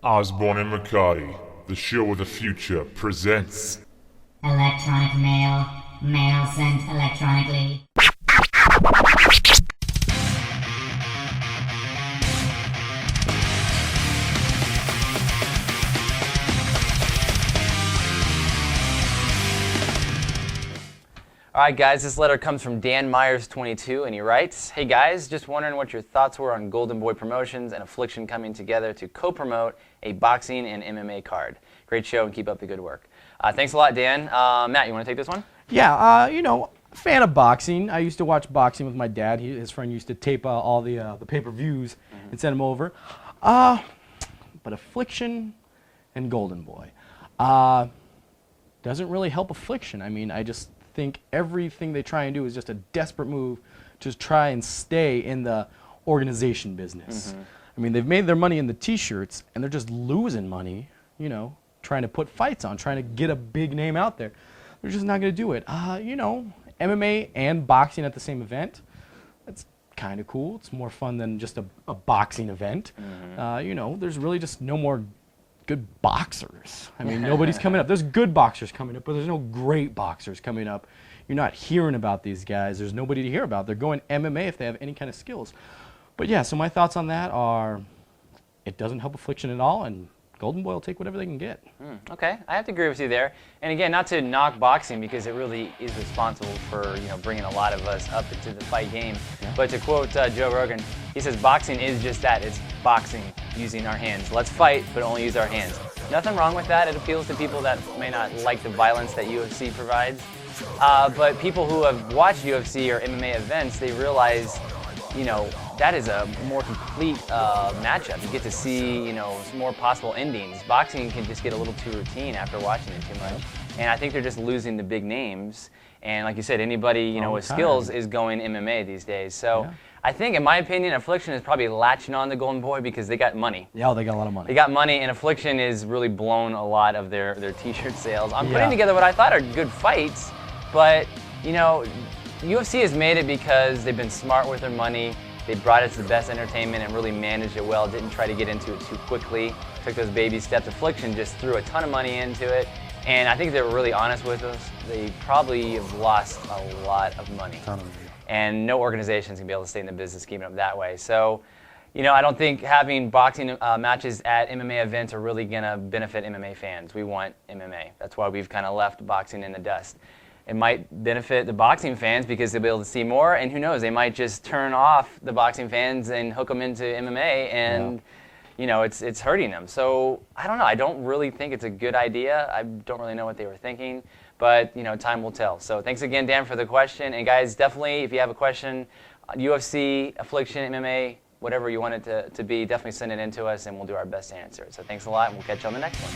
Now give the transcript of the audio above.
Osborne and McCarty, the show of the future, presents Electronic mail. Mail sent electronically. All right, guys, this letter comes from Dan Myers, 22, and he writes, "Hey, guys, just wondering what your thoughts were on Golden Boy Promotions and Affliction coming together to co-promote a boxing and MMA card. Great show, and keep up the good work." Thanks a lot, Dan. Matt, you want to take this one? Yeah, fan of boxing. I used to watch boxing with my dad. His friend used to tape all the pay-per-views and send them over. But Affliction and Golden Boy doesn't really help Affliction. I mean, I just think everything they try and do is just a desperate move to try and stay in the organization business. I mean, they've made their money in the t-shirts, and they're just losing money, trying to put fights on, trying to get a big name out there. They're just not going to do it. MMA and boxing at the same event, that's kind of cool. It's more fun than just a boxing event. There's really just no more good boxers. I mean, nobody's coming up. There's good boxers coming up, but there's no great boxers coming up. You're not hearing about these guys. There's nobody to hear about. They're going MMA if they have any kind of skills. But yeah, so my thoughts on that are it doesn't help Affliction at all, and Golden Boy will take whatever they can get. Okay, I have to agree with you there. And again, not to knock boxing because it really is responsible for bringing a lot of us up into the fight game. Yeah. But to quote Joe Rogan, he says boxing is just that. It's boxing using our hands. Let's fight, but only use our hands. Nothing wrong with that. It appeals to people that may not like the violence that UFC provides. But people who have watched UFC or MMA events, they realize, that is a more complete matchup. You get to see, more possible endings. Boxing can just get a little too routine after watching it too much. And I think they're just losing the big names. And like you said, anybody, with skills is going MMA these days. So yeah. I think, in my opinion, Affliction is probably latching on to Golden Boy because they got money. Yeah, they got a lot of money. They got money, and Affliction is really blown a lot of their t-shirt sales. I'm putting together what I thought are good fights, but, UFC has made it because they've been smart with their money. They brought it to the best entertainment and really managed it well, didn't try to get into it too quickly, took those baby steps. Affliction just threw a ton of money into it, and I think they were really honest with us. They probably have lost a lot of money. And no organization is going to be able to stay in the business keeping up that way. So, I don't think having boxing matches at MMA events are really going to benefit MMA fans. We want MMA. That's why we've kind of left boxing in the dust. It might benefit the boxing fans because they'll be able to see more, and who knows, they might just turn off the boxing fans and hook them into MMA, and it's hurting them. So I don't know. I don't really think it's a good idea. I don't really know what they were thinking, but time will tell. So thanks again, Dan, for the question. And guys, definitely, if you have a question, UFC, Affliction, MMA, whatever you want it to be, definitely send it in to us, and we'll do our best to answer it. So thanks a lot, and we'll catch you on the next one.